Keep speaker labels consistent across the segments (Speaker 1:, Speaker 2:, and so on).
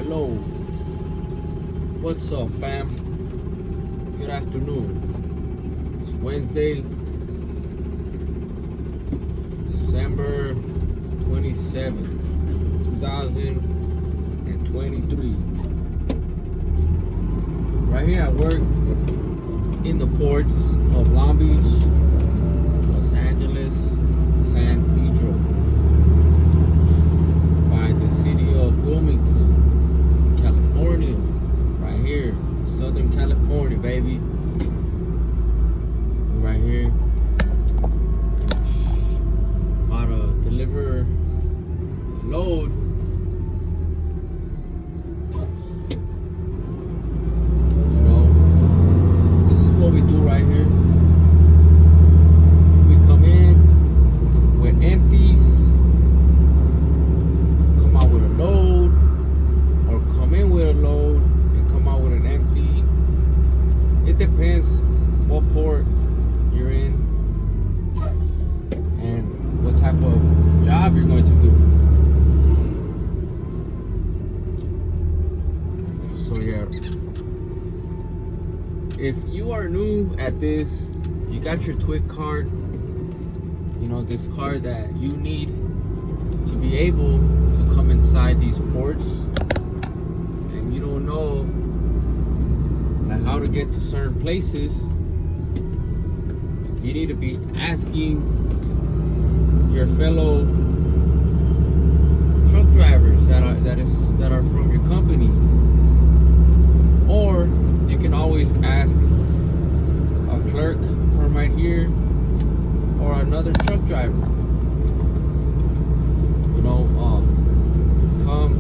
Speaker 1: Hello. What's up, fam? Good afternoon. It's Wednesday, December 27th, 2023. Right here at work in the ports of Long Beach, Los Angeles, San Pedro, by the city of Wilmington, California. Right here, Southern California, baby. Right here. About to deliver a load. You know, this is what we do right here. We come in with empties, come out with a load, or come in with a load and come out with an empty. It depends what port you're in and what type of job you're going to do. So yeah, if you are new at this, you got your TWIC card, you know, this card that you need to be able to come inside these ports, and you don't know like how to get to certain places, you need to be asking your fellow truck drivers that are from your company, or you can always ask a clerk from right here or another truck driver. You know, come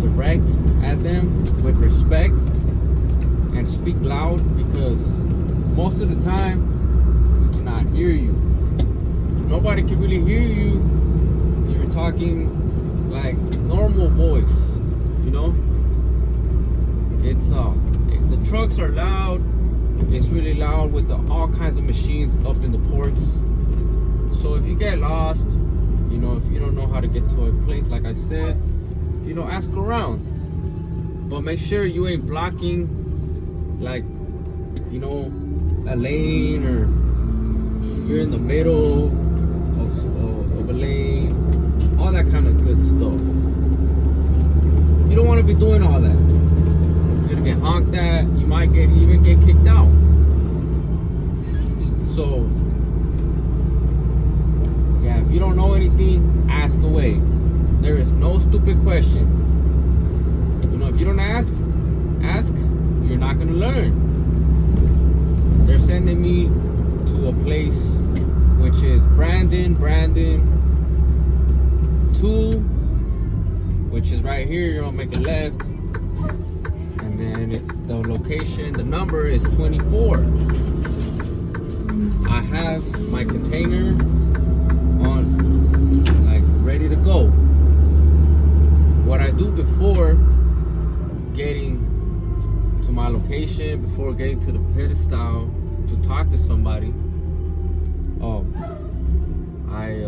Speaker 1: direct at them with respect and speak loud, because most of the time we cannot hear you. Nobody can really hear you if you're talking like normal voice, you know? It's the trucks are loud. It's really loud with all kinds of machines up in the ports. So if you get lost, you know, if you don't know how to get to a place, like I said, you know, ask around. But make sure you ain't blocking, like, you know, a lane, or you're in the middle of a lane, all that kind of good stuff. You don't want to be doing all that. You're gonna get honked at. You might even get kicked out. So yeah, if you don't know anything, ask away. There is no stupid question. You know, if you don't ask, you're not gonna learn. They're sending me to a place which is Brandon 2, which is right here. You're gonna make a left, and then the location, the number is 24. I have my container on, like, ready to go. What I do before getting to my location, before getting to the pedestal to talk to somebody, I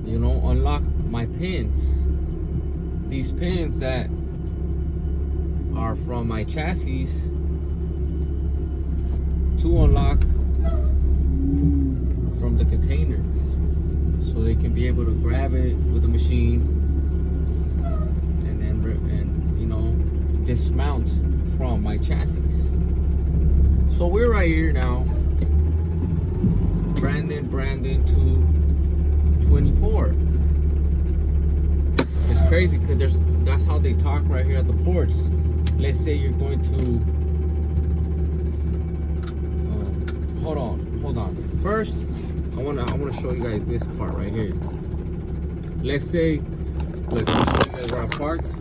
Speaker 1: you know, unlock my pins. These pins that are from my chassis, to unlock from the containers, so they can be able to grab it with a machine and you know, dismount from my chassis. So we're right here now, Brandon 224. It's crazy because that's how they talk right here at the ports. Let's say you're going to hold on. First, I wanna show you guys this part right here. Let's say, look, I'll show you guys where I parked.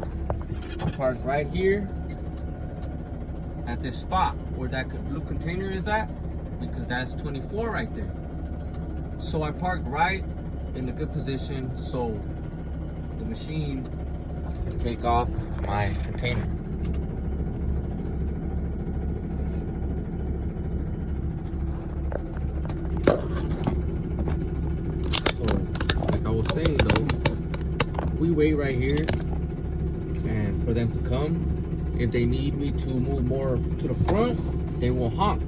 Speaker 1: I parked right here at this spot where that blue container is at, because that's 24 right there. So I parked right in a good position so the machine can take off my container. So, like I was saying though, we wait right here for them to come. If they need me to move more to the front, they will honk.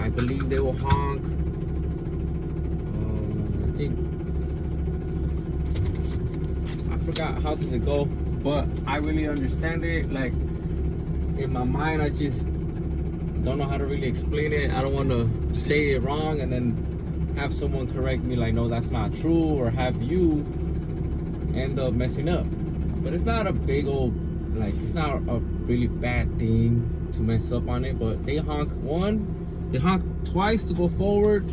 Speaker 1: I believe they will honk. I think I forgot how does it go, but I really understand it. Like in my mind, I just don't know how to really explain it. I don't want to say it wrong and then have someone correct me like, no, that's not true, or have you end up messing up. But it's not a big old, like, it's not a really bad thing to mess up on it. But they honk they honk twice to go forward,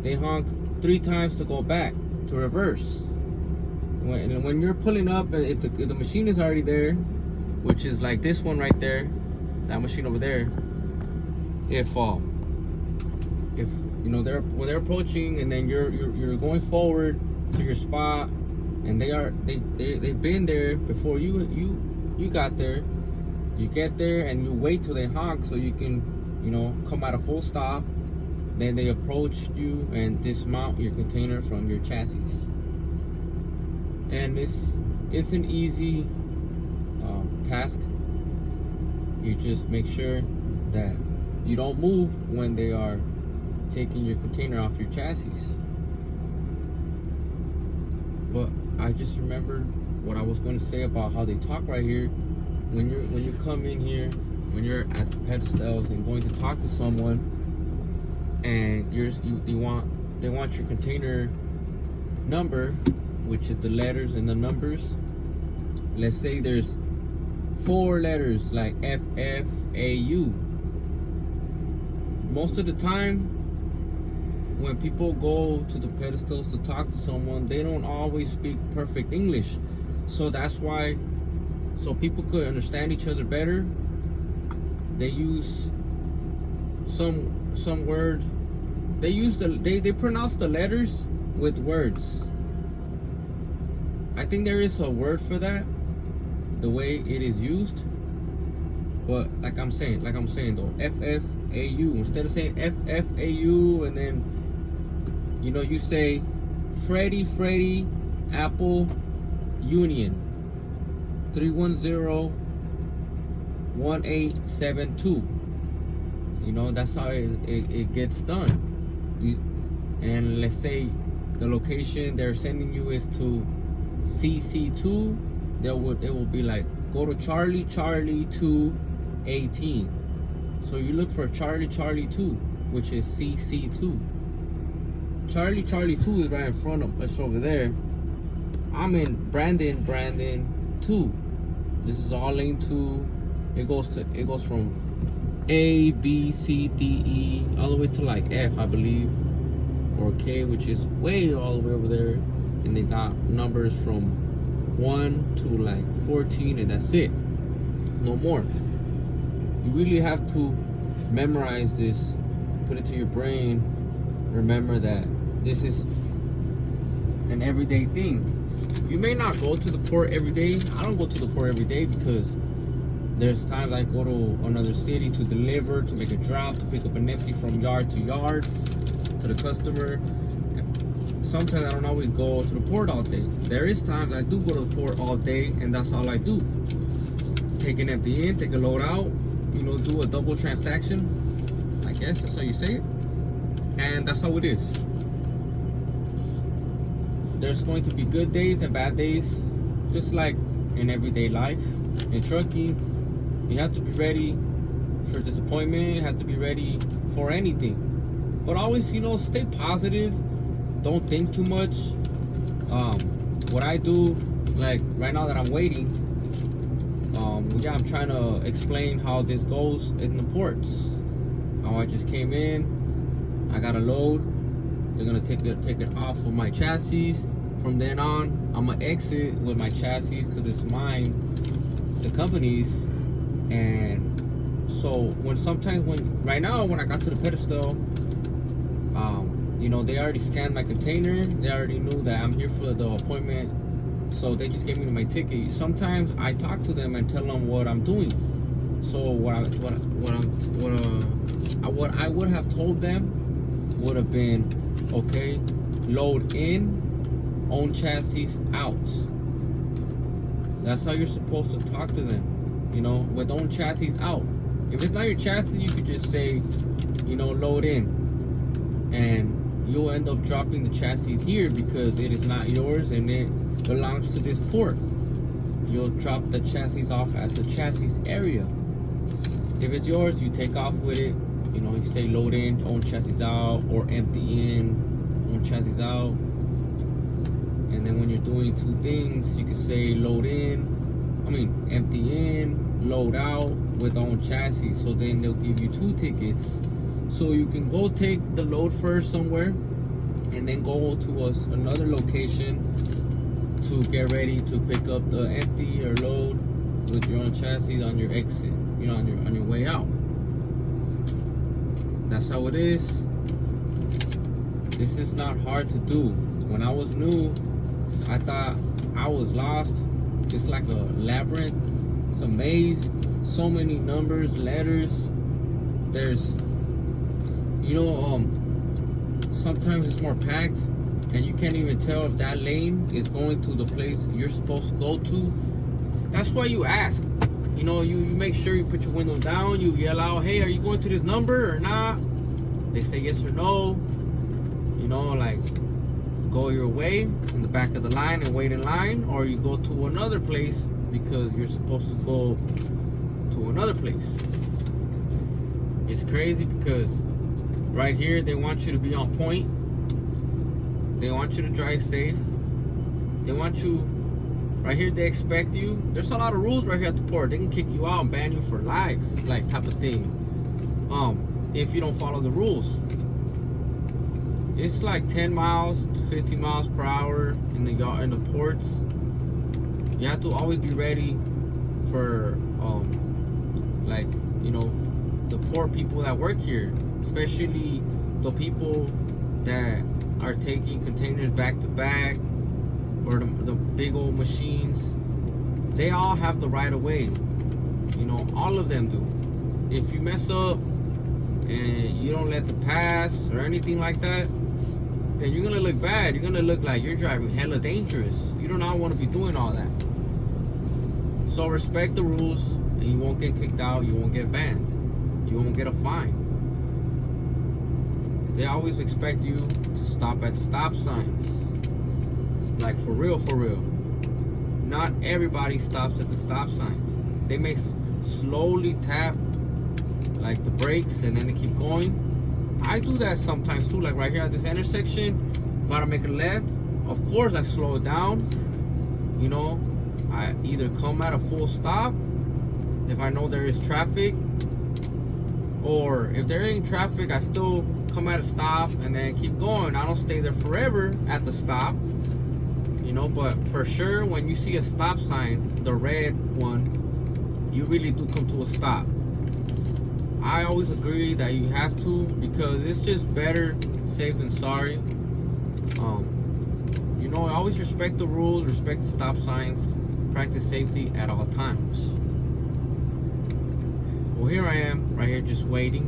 Speaker 1: they honk 3 times to go back, to reverse. When you're pulling up, if the machine is already there, which is like this one right there, that machine over there, if you know when they're approaching and then you're going forward to your spot, and they've been there before you got there, you get there and you wait till they honk so you can, you know, come at a full stop. Then they approach you and dismount your container from your chassis. And it's an easy task. You just make sure that you don't move when they are taking your container off your chassis. But I just remembered what I was going to say about how they talk right here. When you come in here, when you're at the pedestals and going to talk to someone, and they want your container number, which is the letters and the numbers. Let's say there's 4 letters like FFAU. Most of the time, when people go to the pedestals to talk to someone, they don't always speak perfect English. So that's why, so people could understand each other better, they use some word. They pronounce the letters with words. I think there is a word for that, the way it is used. But like I'm saying though, FFAU, instead of saying FFAU and then, you know, you say Freddy Apple Union 310-1872. You know, that's how it gets done. And let's say the location they're sending you is to CC2, it will be like, go to Charlie 218. So you look for Charlie 2, which is CC2. Charlie 2 is right in front of us over there. I'm in Brandon 2. This is all lane 2. It goes from A, B, C, D, E, all the way to like F, I believe, or K, which is way all the way over there. And they got numbers from 1 to like 14, and that's it. No more. You really have to memorize this, put it to your brain. Remember that this is an everyday thing. You may not go to the port every day. I don't go to the port every day because there's times I go to another city to deliver, to make a drop, to pick up an empty from yard to yard to the customer. Sometimes I don't always go to the port all day. There is times I do go to the port all day, and that's all I do. Take an empty in, take a load out, you know, do a double transaction. I guess that's how you say it. And that's how it is. There's going to be good days and bad days, just like in everyday life. In trucking, you have to be ready for disappointment, you have to be ready for anything. But always, you know, stay positive. Don't think too much. What I do, like right now that I'm waiting, I'm trying to explain how this goes in the ports. How I just came in, I got a load. They're gonna take it off of my chassis. From then on, I'm gonna exit with my chassis because it's mine, the company's. And so right now when I got to the pedestal, you know, they already scanned my container. They already knew that I'm here for the appointment, so they just gave me my ticket. Sometimes I talk to them and tell them what I'm doing. So what I would have told them would have been, okay, load in, own chassis out. That's how you're supposed to talk to them, you know, with own chassis out. If it's not your chassis, you could just say, you know, load in, and you'll end up dropping the chassis here because it is not yours and it belongs to this port. You'll drop the chassis off at the chassis area. If it's yours, you take off with it. You know, you say load in, own chassis out, or empty in, own chassis out. And then when you're doing two things, you can say load in, empty in, load out with own chassis. So then they'll give you 2 tickets. So you can go take the load first somewhere and then go to another location to get ready to pick up the empty or load with your own chassis on your exit, you know, on your way out. That's how it is. This is not hard to do. When I was new, I thought I was lost. It's like a labyrinth. It's a maze. So many numbers, letters. There's, you know, sometimes it's more packed and you can't even tell if that lane is going to the place you're supposed to go to. That's why you ask. You know, you make sure you put your windows down. You yell out, hey, are you going to this number or not? They say yes or no. You know, like, go your way in the back of the line and wait in line, or you go to another place because you're supposed to go to another place. It's crazy because right here they want you to be on point. They want you to drive safe. They want you right here. They expect you. There's a lot of rules right here at the port. They can kick you out and ban you for life, like type of thing. If you don't follow the rules. It's like 10 miles to 50 miles per hour in the ports. You have to always be ready for like, you know, the port people that work here, especially the people that are taking containers back to back, or the big old machines. They all have the right of way. You know, all of them do. If you mess up and you don't let the pass or anything like that, then you're gonna look bad. You're gonna look like you're driving hella dangerous. You do not want to be doing all that. So respect the rules and you won't get kicked out. You won't get banned. You won't get a fine. They always expect you to stop at stop signs. Like for real, for real. Not everybody stops at the stop signs. They may slowly tap like the brakes and then they keep going. I do that sometimes too, like right here at this intersection, gotta make a left. Of course I slow it down. You know, I either come at a full stop if I know there is traffic, or if there ain't traffic, I still come at a stop and then keep going. I don't stay there forever at the stop, you know. But for sure, when you see a stop sign, the red one, you really do come to a stop. I always agree that you have to, because it's just better safe than sorry. You know, always respect the rules, respect the stop signs, practice safety at all times. Well, here I am, right here, just waiting,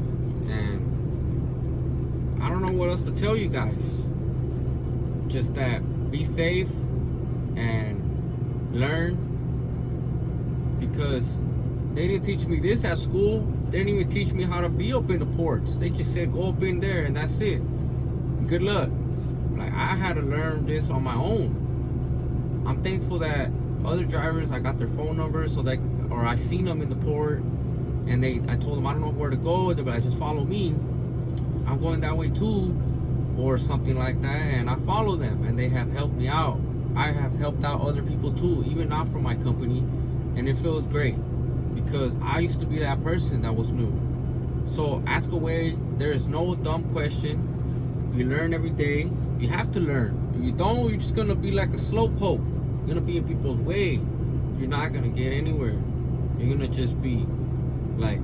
Speaker 1: and I don't know what else to tell you guys. Just that be safe and learn, because they didn't teach me this at school. They didn't even teach me how to be up in the ports. They just said go up in there and that's it. Good luck. Like, I had to learn this on my own. I'm thankful that other drivers, I got their phone numbers, so that, or I seen them in the port, and I told them I don't know where to go. They're like, just follow me. I'm going that way too, or something like that, and I follow them, and they have helped me out. I have helped out other people too, even not from my company, and it feels great. Because I used to be that person that was new. So ask away. There is no dumb question. You learn every day. You have to learn. If you don't, you're just gonna be like a slowpoke. You're gonna be in people's way. You're not gonna get anywhere. You're gonna just be like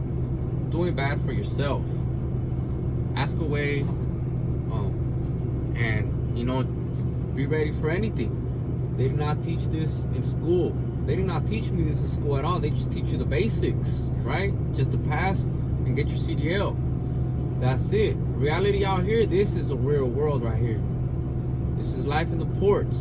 Speaker 1: doing bad for yourself. Ask away, and you know, be ready for anything. They did not teach this in school. They did not teach me this in school at all. They just teach you the basics, right? Just to pass and get your CDL. That's it. Reality out here, this is the real world right here. This is life in the ports.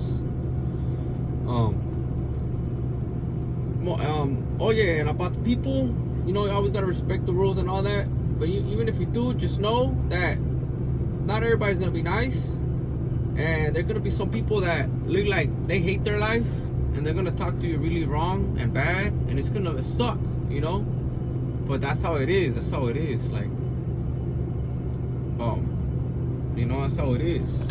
Speaker 1: Oh yeah, and about the people, you know, you always gotta respect the rules and all that. But even if you do, just know that not everybody's gonna be nice, and there are gonna be some people that look like they hate their life, and they're gonna talk to you really wrong and bad, and it's gonna suck, you know. But that's how it is. That's how it is. Like, you know, that's how it is.